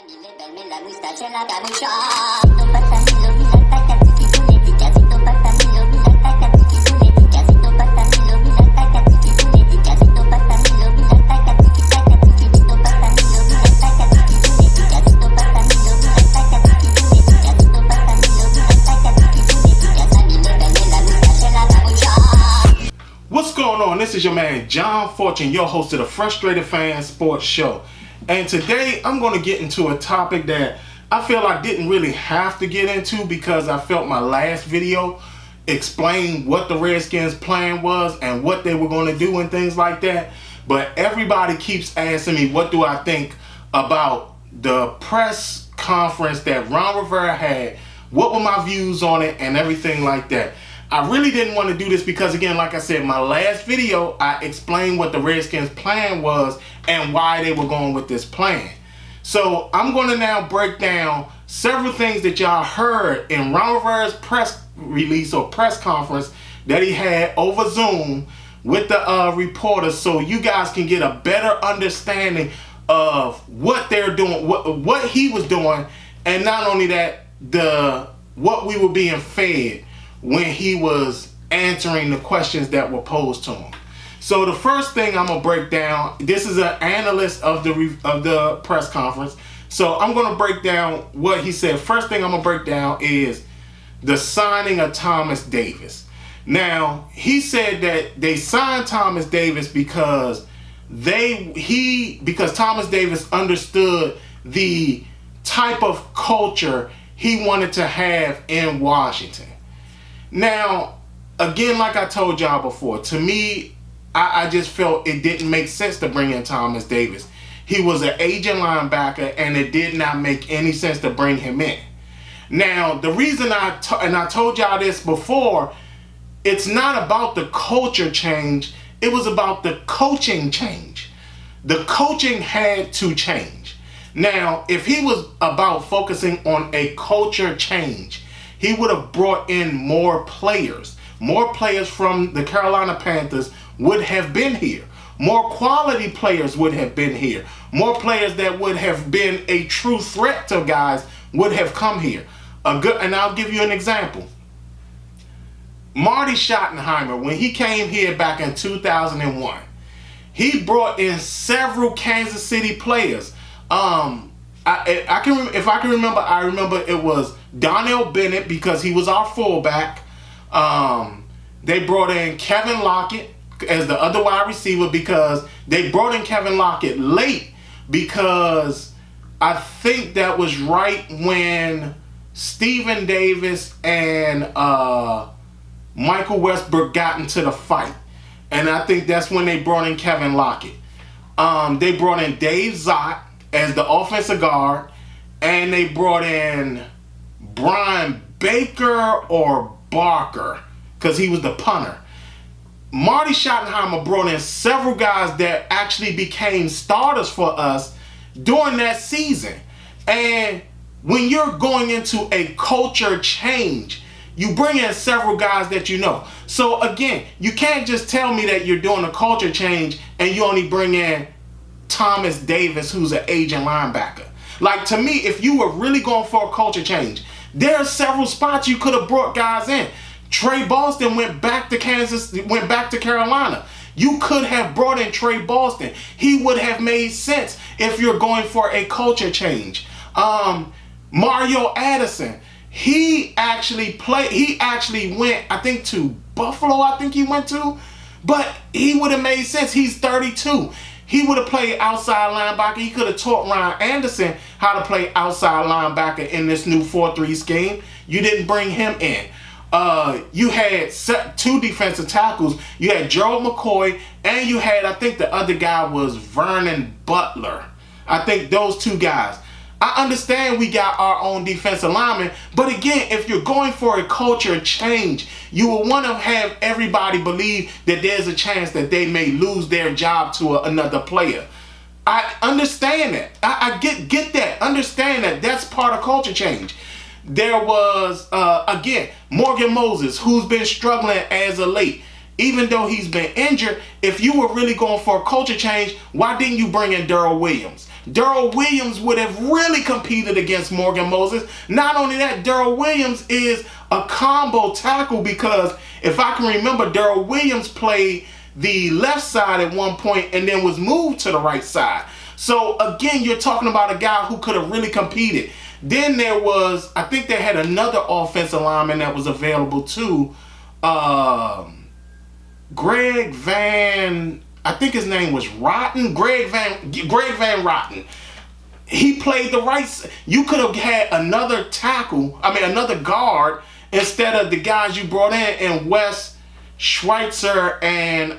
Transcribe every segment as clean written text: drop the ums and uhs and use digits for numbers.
Verme la moustache en la camucha. Siento patamilo, mira tacatiki punetica. Siento patamilo, mira tacatiki punetica. Siento patamilo, mira tacatiki punetica. Siento patamilo, mira tacatiki tacatiki. Siento patamilo, mira tacatiki punetica. Siento patamilo, mira tacatiki punetica. Siento patamilo, mira tacatiki punetica. Samile, verme la moustache en la camucha. What's going on? This is your man John Fortune, your host of the Frustrated Fan Sports Show. And today I'm going to get into a topic that I feel I didn't really have to get into because I felt my last video explained what the Redskins' plan was and what they were going to do and things like that. But everybody keeps asking me what do I think about the press conference that Ron Rivera had, what were my views on it and everything like that. I really didn't want to do this because, again, like I said, my last video, I explained what the Redskins' plan was and why they were going with this plan. So I'm going to now break down several things that y'all heard in Ron Rivera's press release or press conference that he had over Zoom with the reporters, so you guys can get a better understanding of what they're doing, what he was doing, and not only that, what we were being fed when he was answering the questions that were posed to him. So the first thing I'm gonna break down, this is an analyst of the press conference. So I'm gonna break down what he said. First thing I'm gonna break down is the signing of Thomas Davis. Now, he said that they signed Thomas Davis because Thomas Davis understood the type of culture he wanted to have in Washington. Now, again, like I told y'all before, to me, I just felt it didn't make sense to bring in Thomas Davis. He was an agent linebacker, and it did not make any sense to bring him in. Now, the reason I told y'all this before, it's not about the culture change. It was about the coaching change. The coaching had to change. Now, if he was about focusing on a culture change, he would have brought in more players. More players from the Carolina Panthers would have been here. More quality players would have been here. More players that would have been a true threat to guys would have come here. And I'll give you an example. Marty Schottenheimer, when he came here back in 2001, he brought in several Kansas City players. If I can remember, I remember it was Donnell Bennett because he was our fullback. They brought in Kevin Lockett as the other wide receiver because they brought in Kevin Lockett late because I think that was right when Stephen Davis and Michael Westbrook got into the fight. And I think that's when they brought in Kevin Lockett. They brought in Dave Zott as the offensive guard, and they brought in Brian Baker or Barker because he was the punter. Marty Schottenheimer brought in several guys that actually became starters for us during that season. And when you're going into a culture change, you bring in several guys that you know. So again, you can't just tell me that you're doing a culture change and you only bring in Thomas Davis, who's an agent linebacker. Like, to me, if you were really going for a culture change, there are several spots you could have brought guys in. Trey Boston went back to Carolina. You could have brought in Trey Boston. He would have made sense if you're going for a culture change. Mario Addison, he actually went, I think, to Buffalo, I think he went to, but he would have made sense. He's 32. He would have played outside linebacker. He could have taught Ryan Anderson how to play outside linebacker in this new 4-3 scheme. You didn't bring him in. You had two defensive tackles. You had Gerald McCoy, and you had, I think the other guy was Vernon Butler. I think those two guys. I understand we got our own defensive lineman, but again, if you're going for a culture change, you will want to have everybody believe that there's a chance that they may lose their job to another player. I understand that. I get that. Understand that. That's part of culture change. There was, again, Morgan Moses, who's been struggling as of late. Even though he's been injured, if you were really going for a culture change, why didn't you bring in Darrell Williams? Darrell Williams would have really competed against Morgan Moses. Not only that, Darrell Williams is a combo tackle, because if I can remember, Darrell Williams played the left side at one point and then was moved to the right side. So again, you're talking about a guy who could have really competed. Then there was, I think they had another offensive lineman that was available too. Greg Van, I think his name was Rotten. Greg Van Rotten. He played the right. You could have had another tackle, another guard, instead of the guys you brought in Wes Schweitzer and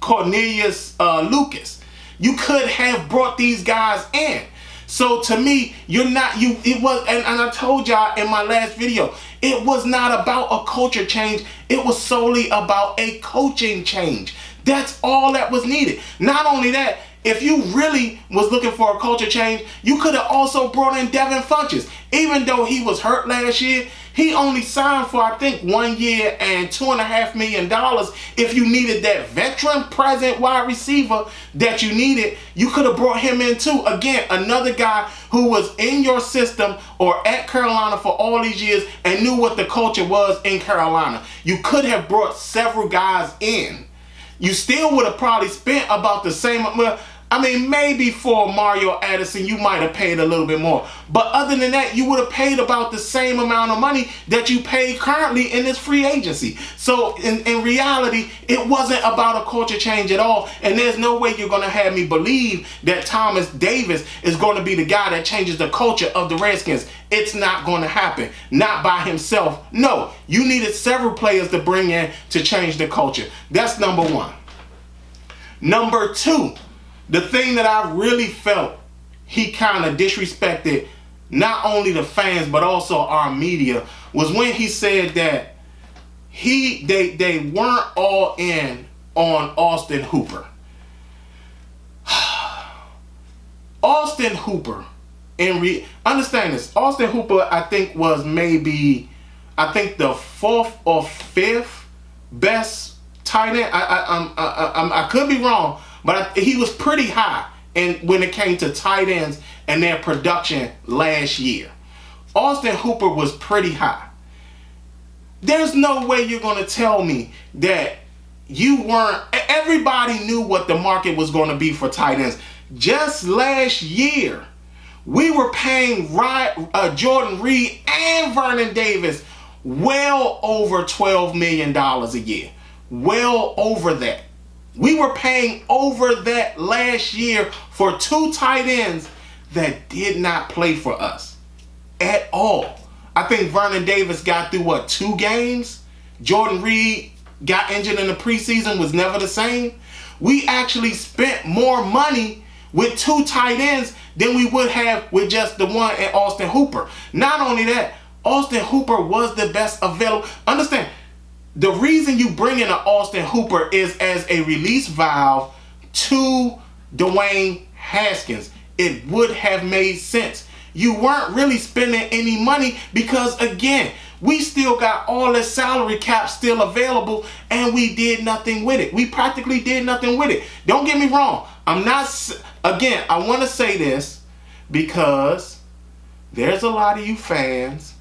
Cornelius Lucas. You could have brought these guys in. So to me, it was, and I told y'all in my last video, it was not about a culture change. It was solely about a coaching change. That's all that was needed. Not only that, if you really was looking for a culture change, you could have also brought in Devin Funchess. Even though he was hurt last year, he only signed for, I think, 1 year and $2.5 million. If you needed that veteran present wide receiver that you needed, you could have brought him in too. Again, another guy who was in your system or at Carolina for all these years and knew what the culture was in Carolina. You could have brought several guys in. You still would have probably spent about the same. Maybe for Mario Addison, you might have paid a little bit more. But other than that, you would have paid about the same amount of money that you pay currently in this free agency. So in reality, it wasn't about a culture change at all. And there's no way you're going to have me believe that Thomas Davis is going to be the guy that changes the culture of the Redskins. It's not going to happen. Not by himself. No, you needed several players to bring in to change the culture. That's number one. Number two, the thing that I really felt he kind of disrespected not only the fans but also our media was when he said that they weren't all in on Austin Hooper. Austin Hooper, understand this, Austin Hooper I think was the 4th or 5th best tight end. I could be wrong, but he was pretty high when it came to tight ends and their production last year. Austin Hooper was pretty high. There's no way you're going to tell me that you weren't. Everybody knew what the market was going to be for tight ends. Just last year, we were paying Jordan Reed and Vernon Davis well over $12 million a year. Well over that. We were paying over that last year for 2 tight ends that did not play for us at all. I think Vernon Davis got through 2 games. Jordan Reed got injured in the preseason, was never the same. We actually spent more money with 2 tight ends than we would have with just the one at Austin Hooper. Not only that, Austin Hooper was the best available. Understand, the reason you bring in an Austin Hooper is as a release valve to Dwayne Haskins. It would have made sense. You weren't really spending any money because, again, we still got all the salary cap still available and we did nothing with it. We practically did nothing with it. Don't get me wrong. I want to say this because there's a lot of you fans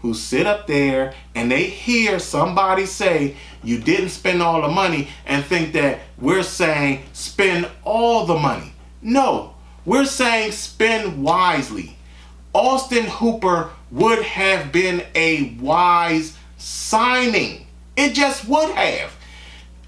who sit up there and they hear somebody say you didn't spend all the money and think that we're saying spend all the money. No, we're saying spend wisely. Austin Hooper would have been a wise signing. It just would have.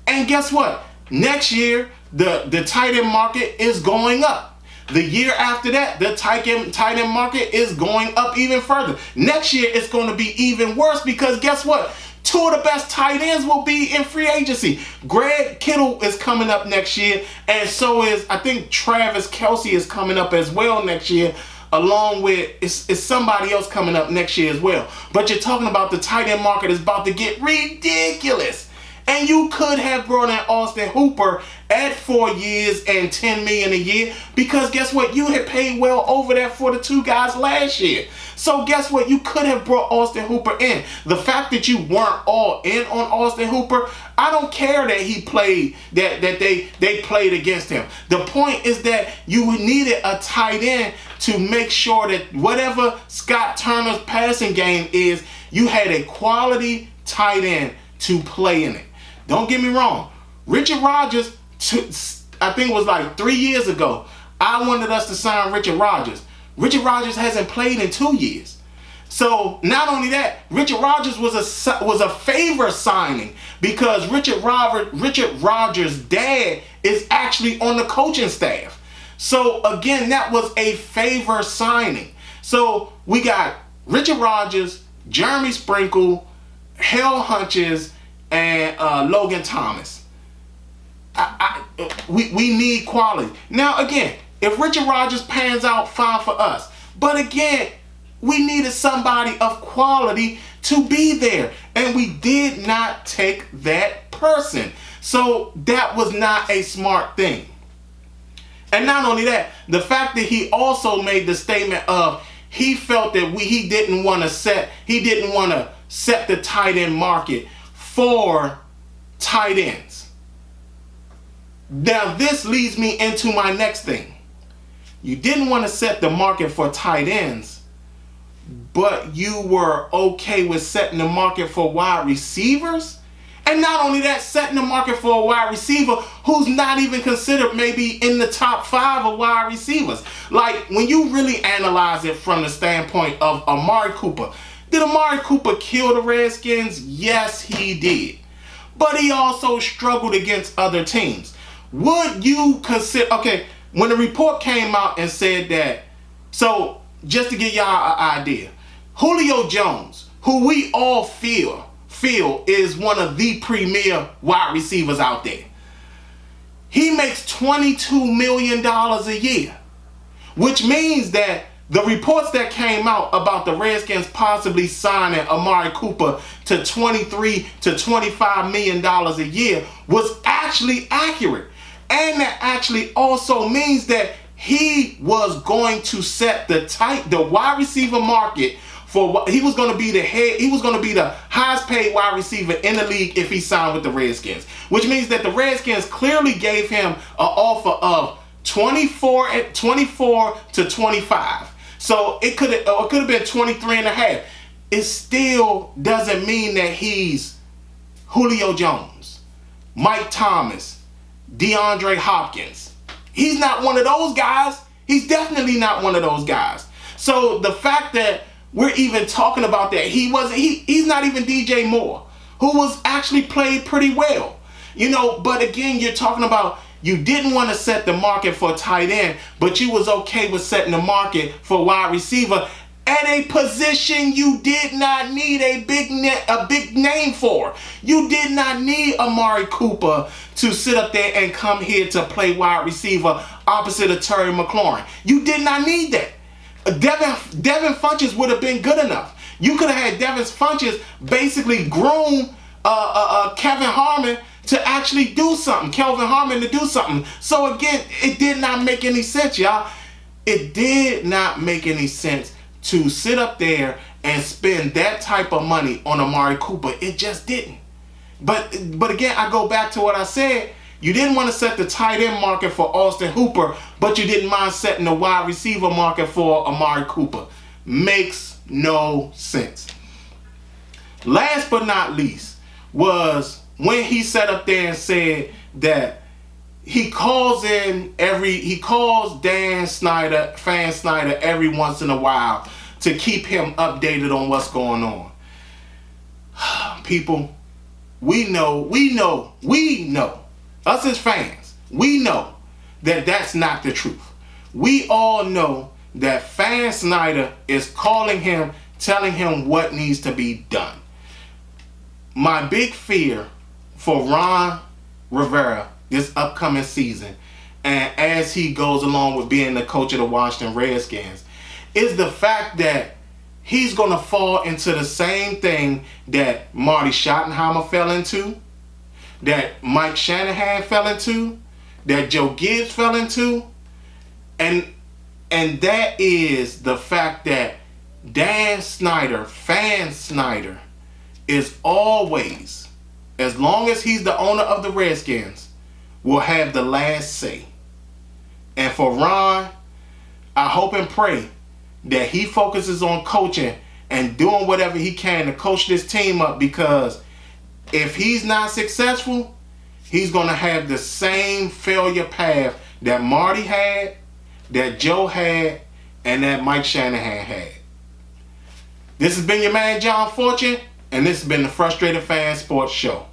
And guess what? Next year, the tight end market is going up. The year after that, the tight end market is going up even further. Next year, it's going to be even worse because guess what? 2 of the best tight ends will be in free agency. Greg Kittle is coming up next year, and so is, I think, Travis Kelce is coming up as well next year, along with, it's somebody else coming up next year as well. But you're talking about the tight end market is about to get ridiculous. And you could have brought in Austin Hooper at 4 years and $10 million a year, because guess what? You had paid well over that for the two guys last year. So guess what? You could have brought Austin Hooper in. The fact that you weren't all in on Austin Hooper, I don't care that he played, that they played against him. The point is that you needed a tight end to make sure that whatever Scott Turner's passing game is, you had a quality tight end to play in it. Don't get me wrong. Richard Rodgers, I think it was like 3 years ago, I wanted us to sign Richard Rodgers. Richard Rodgers hasn't played in 2 years. So not only that, Richard Rodgers was a favor signing, because Richard Rodgers' dad is actually on the coaching staff. So again, that was a favor signing. So we got Richard Rodgers, Jeremy Sprinkle, Hale Hunches, and Logan Thomas. We need quality. Now again, if Richard Rodgers pans out, fine for us. But again, we needed somebody of quality to be there, and we did not take that person. So that was not a smart thing. And not only that, the fact that he also made the statement of he felt that he didn't want to set the tight end market for tight ends. Now this leads me into my next thing. You didn't want to set the market for tight ends, but you were okay with setting the market for wide receivers? And not only that, setting the market for a wide receiver who's not even considered maybe in the top 5 of wide receivers. Like, when you really analyze it from the standpoint of Amari Cooper, did Amari Cooper kill the Redskins? Yes, he did. But he also struggled against other teams. Would you consider, okay, when the report came out and said that, so just to give y'all an idea, Julio Jones, who we all feel is one of the premier wide receivers out there, he makes $22 million a year, which means that the reports that came out about the Redskins possibly signing Amari Cooper to $23 to $25 million a year was actually accurate. And that actually also means that he was going to set the wide receiver market for what he was going to be the highest paid wide receiver in the league if he signed with the Redskins. Which means that the Redskins clearly gave him an offer of 24 to 25. So it could have been 23 and a half. It still doesn't mean that he's Julio Jones, Mike Thomas, DeAndre Hopkins. He's not one of those guys. He's definitely not one of those guys. So the fact that we're even talking about that, he's not even DJ Moore, who was actually played pretty well. But again, you're talking about you didn't want to set the market for tight end, but you was okay with setting the market for wide receiver at a position you did not need a big name for. You did not need Amari Cooper to sit up there and come here to play wide receiver opposite of Terry McLaurin. You did not need that. Devin Funchess would have been good enough. You could have had Devin Funchess basically groom Kelvin Harmon to actually do something. Kelvin Harmon to do something. So again, it did not make any sense, y'all. It did not make any sense to sit up there and spend that type of money on Amari Cooper. It just didn't. But again, I go back to what I said. You didn't want to set the tight end market for Austin Hooper, but you didn't mind setting the wide receiver market for Amari Cooper. Makes no sense. Last but not least was when he sat up there and said that he calls Dan Snyder, Fan Synder, every once in a while to keep him updated on what's going on. People, we know, us as fans, we know that that's not the truth. We all know that Fan Synder is calling him, telling him what needs to be done. My big fear for Ron Rivera this upcoming season, and as he goes along with being the coach of the Washington Redskins, is the fact that he's going to fall into the same thing that Marty Schottenheimer fell into. that Mike Shanahan fell into, that Joe Gibbs fell into, and that is the fact that Dan Snyder, Fan Synder, is always, as long as he's the owner of the Redskins, will have the last say. And for Ron, I hope and pray that he focuses on coaching and doing whatever he can to coach this team up, because if he's not successful, he's going to have the same failure path that Marty had, that Joe had, and that Mike Shanahan had. This has been your man John Fortune, and this has been the Frustrated Fan Sports Show.